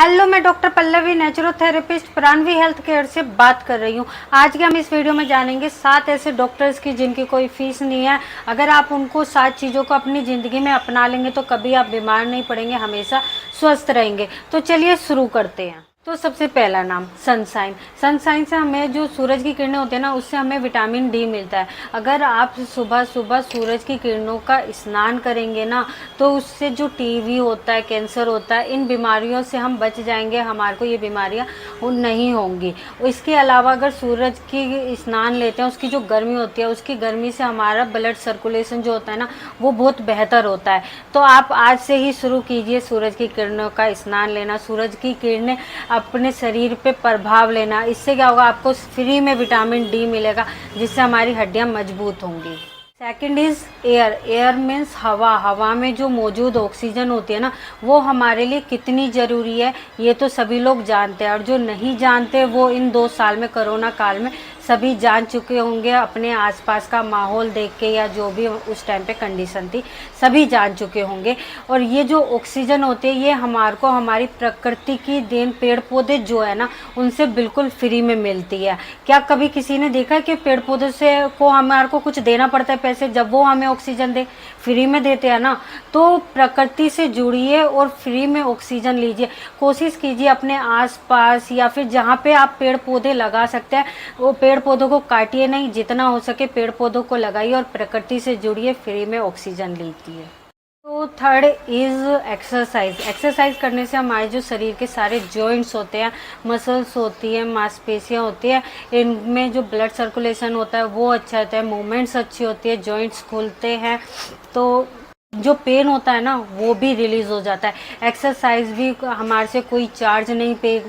Hello, मैं doctor Pallavi नेचुरोथेरेपिस्ट प्राणवी health care से बात कर रही हूँ। आज के हम इस वीडियो में जानेंगे 7 ऐसे डॉक्टर्स की जिनकी कोई फीस नहीं है। अगर आप उनको 7 चीज़ों को अपनी ज़िंदगी में अपना लेंगे तो कभी आप बीमार नहीं पड़ेंगे, हमेशा स्वस्थ रहेंगे। तो चलिए शुरू करते हैं। तो सबसे पहला नाम सनशाइन। सनशाइन से हमें जो सूरज की किरणें होती है ना, उससे हमें विटामिन डी मिलता है। अगर आप सुबह सुबह सूरज की किरणों का स्नान करेंगे ना, तो उससे जो टीबी होता है, कैंसर होता है, इन बीमारियों से हम बच जाएंगे। हमारे को ये बीमारियां नहीं होंगी। इसके अलावा अगर सूरज की स्नान लेते हैं, उसकी जो गर्मी होती है, उसकी गर्मी से हमारा ब्लड सर्कुलेशन जो होता है ना, वो बहुत बेहतर होता है। तो आप आज से ही शुरू कीजिए सूरज की किरणों का स्नान लेना, सूरज की किरणें अपने शरीर पे प्रभाव लेना। इससे क्या होगा, आपको फ्री में विटामिन डी मिलेगा, जिससे हमारी हड्डियां मजबूत होंगी। Second is air. Air means हवा। हवा में जो मौजूद ऑक्सीजन होती है ना, वो हमारे लिए कितनी ज़रूरी है, ये तो सभी लोग जानते हैं। और जो नहीं जानते वो इन 2 साल में, कोरोना काल में, सभी जान चुके होंगे। अपने आसपास का माहौल देख के या जो भी उस टाइम पे कंडीशन थी, सभी जान चुके होंगे। और ये जो ऑक्सीजन होती है, ये हमारे को हमारी प्रकृति की देन, पेड़ पौधे जो है ना, उनसे बिल्कुल फ्री में मिलती है। क्या कभी किसी ने देखा है कि पेड़ पौधे से को हमारे को कुछ देना पड़ता है पैसे, जब वो हमें ऑक्सीजन दे? फ्री में देते हैं ना। तो प्रकृति से जुड़िए और फ्री में ऑक्सीजन लीजिए। कोशिश कीजिए अपने आसपास या फिर जहाँ पे आप पेड़ पौधे लगा सकते हैं, वो पेड़ पौधों को काटिए नहीं, जितना हो सके पेड़ पौधों को लगाइए और प्रकृति से जुड़िए, फ्री में ऑक्सीजन लीजिए। तो थर्ड इज एक्सरसाइज। एक्सरसाइज करने से हमारे जो शरीर के सारे जॉइंट्स होते हैं, मसल्स होती हैं, मांसपेशियां होती हैं, इनमें जो ब्लड सर्कुलेशन होता है वो अच्छा होता है, मूवमेंट्स अच्छी होती है, जॉइंट्स खुलते हैं, तो जो पेन होता है ना वो भी रिलीज हो जाता है। एक्सरसाइज भी हमारे से कोई चार्ज नहीं पे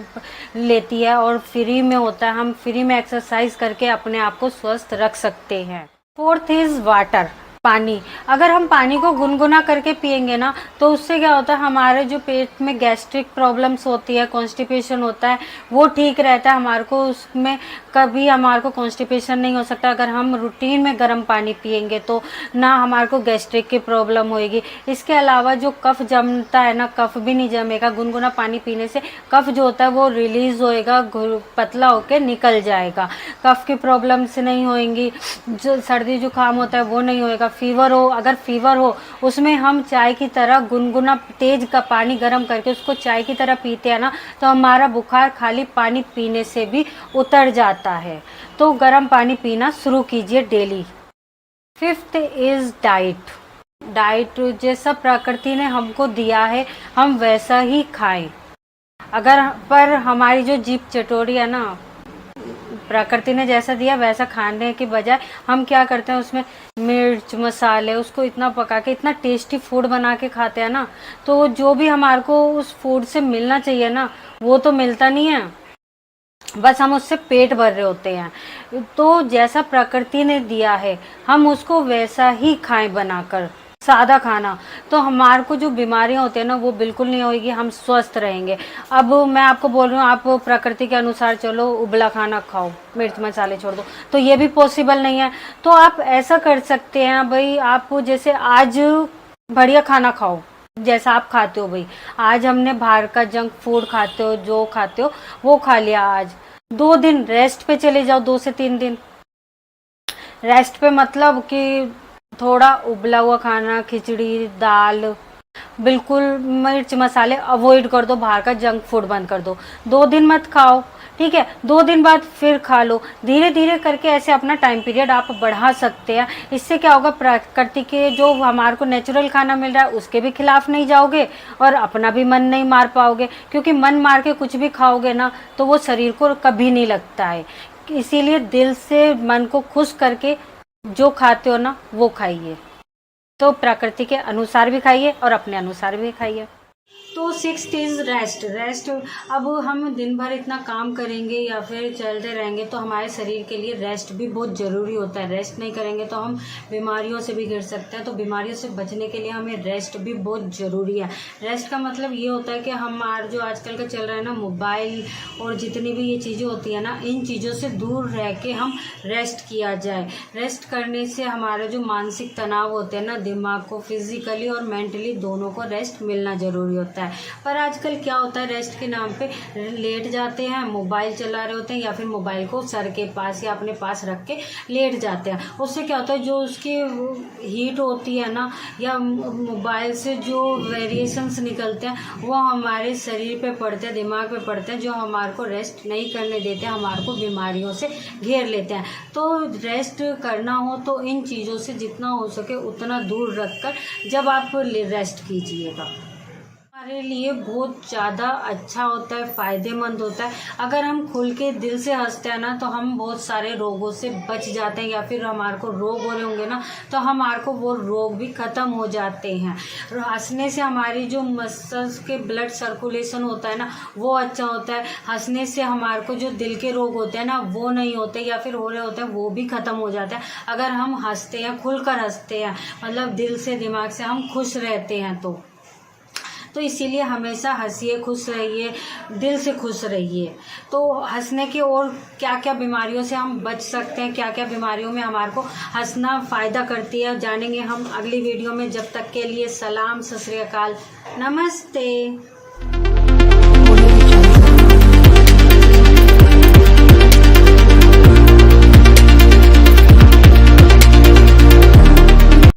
लेती है और फ्री में होता है। हम फ्री में एक्सरसाइज करके अपने आप को स्वस्थ रख सकते हैं। Fourth is water. पानी। अगर हम पानी को गुनगुना करके पिएंगे ना, तो उससे क्या होता है, हमारे जो पेट में गैस्ट्रिक प्रॉब्लम्स होती है, कॉन्स्टिपेशन होता है, वो ठीक रहता है। हमारे को उसमें कभी हमारे को कॉन्स्टिपेशन नहीं हो सकता। अगर हम रूटीन में गर्म पानी पिएंगे तो ना हमारे को गैस्ट्रिक की प्रॉब्लम होएगी। इसके अलावा जो कफ जमता है ना, कफ भी नहीं जमेगा। गुनगुना पानी पीने से कफ जो होता है वो रिलीज होएगा, पतला होकर निकल जाएगा। कफ की प्रॉब्लम्स नहीं होएंगी। जो सर्दी जुकाम होता है वो नहीं होएगा। फीवर हो, अगर फीवर हो, उसमें हम चाय की तरह गुनगुना तेज का पानी गर्म करके उसको चाय की तरह पीते हैं ना, तो हमारा बुखार खाली पानी पीने से भी उतर जाता है। तो गर्म पानी पीना शुरू कीजिए daily. Fifth is diet. Diet जैसा प्रकृति ने हमको दिया है, हम वैसा ही खाएं। अगर पर हमारी जो जीभ चटोरी है ना, प्रकृति ने जैसा दिया वैसा खाने की बजाय हम क्या करते हैं, उसमें मिर्च मसाले, उसको इतना पका के इतना टेस्टी फूड बना के खाते हैं ना, तो जो भी हमारे को उस फूड से मिलना चाहिए ना, वो तो मिलता नहीं है। बस हम उससे पेट भर रहे होते हैं। तो जैसा प्रकृति ने दिया है, हम उसको वैसा ही खाएं बनाकर, सादा खाना। तो हमारे को जो बीमारियां होती है ना, वो बिल्कुल नहीं होगी, हम स्वस्थ रहेंगे। अब मैं आपको बोल रही हूँ, आप प्रकृति के अनुसार चलो, उबला खाना खाओ, मिर्च मसाले छोड़ दो, तो ये भी पॉसिबल नहीं है। तो आप ऐसा कर सकते हैं भाई, आप जैसे आज बढ़िया खाना खाओ जैसा आप खाते हो भाई। आज हमने बाहर का जंक फूड खाते हो, जो खाते हो वो खा लिया। आज 2 दिन रेस्ट पे चले जाओ, 2 से 3 दिन रेस्ट पे, मतलब कि थोड़ा उबला हुआ खाना, खिचड़ी दाल, बिल्कुल मिर्च मसाले अवॉइड कर दो, बाहर का जंक फूड बंद कर दो। 2 दिन मत खाओ, ठीक है, 2 दिन बाद फिर खा लो। धीरे धीरे करके ऐसे अपना टाइम पीरियड आप बढ़ा सकते हैं। इससे क्या होगा, प्रकृति के जो हमारे को नेचुरल खाना मिल रहा है उसके भी खिलाफ नहीं जाओगे और अपना भी मन नहीं मार पाओगे। क्योंकि मन मार के कुछ भी खाओगे ना, तो वो शरीर को कभी नहीं लगता है। इसीलिए दिल से मन को खुश करके जो खाते हो ना, वो खाइए। तो प्रकृति के अनुसार भी खाइए और अपने अनुसार भी खाइए। तो 6th इज रेस्ट। रेस्ट, अब हम दिन भर इतना काम करेंगे या फिर चलते रहेंगे, तो हमारे शरीर के लिए रेस्ट भी बहुत ज़रूरी होता है। रेस्ट नहीं करेंगे तो हम बीमारियों से भी घिर सकते हैं। तो बीमारियों से बचने के लिए हमें रेस्ट भी बहुत ज़रूरी है। रेस्ट का मतलब ये होता है कि हमारा जो आजकल का चल रहा है ना, मोबाइल और जितनी भी ये चीज़ें होती है ना, इन चीज़ों से दूर रह के हम रेस्ट किया जाए। रेस्ट करने से हमारा जो मानसिक तनाव होते हैं ना, दिमाग को फिजिकली और मेंटली दोनों को रेस्ट मिलना ज़रूरी होता है। पर आजकल क्या होता है, रेस्ट के नाम पे लेट जाते हैं, मोबाइल चला रहे होते हैं या फिर मोबाइल को सर के पास या अपने पास रख के लेट जाते हैं। उससे क्या होता है, जो उसकी हीट होती है ना, या मोबाइल से जो वेरिएशंस निकलते हैं वो हमारे शरीर पे पड़ते हैं, दिमाग पे पड़ते हैं, जो हमारे को रेस्ट नहीं करने देते हैं, हमारे को बीमारियों से घेर लेते हैं। तो रेस्ट करना हो तो इन चीज़ों से जितना हो सके उतना दूर रखकर जब आप रेस्ट कीजिएगा, हमारे लिए बहुत ज़्यादा अच्छा होता है, फ़ायदेमंद होता है। अगर हम खुल के दिल से हंसते हैं ना तो हम बहुत सारे रोगों से बच जाते हैं, या फिर हमारे को रोग हो रहे होंगे ना तो हमारे को वो रोग भी ख़त्म हो जाते हैं। हंसने से हमारी जो मसल्स के ब्लड सर्कुलेशन होता है ना वो अच्छा होता है। हंसने से हमारे को जो दिल के रोग होते हैं ना वो नहीं होते, या फिर हो रहे होते हैं वो भी ख़त्म हो जाते हैं अगर हम हंसते हैं, खुलकर हंसते हैं, मतलब दिल से दिमाग से हम खुश रहते हैं। तो इसीलिए हमेशा हंसिए, खुश रहिए, दिल से खुश रहिए। तो हंसने की और क्या क्या बीमारियों से हम बच सकते हैं, क्या क्या बीमारियों में हमारे को हंसना फ़ायदा करती है, जानेंगे हम अगली वीडियो में। जब तक के लिए सलाम, सत श्री अकाल, नमस्ते।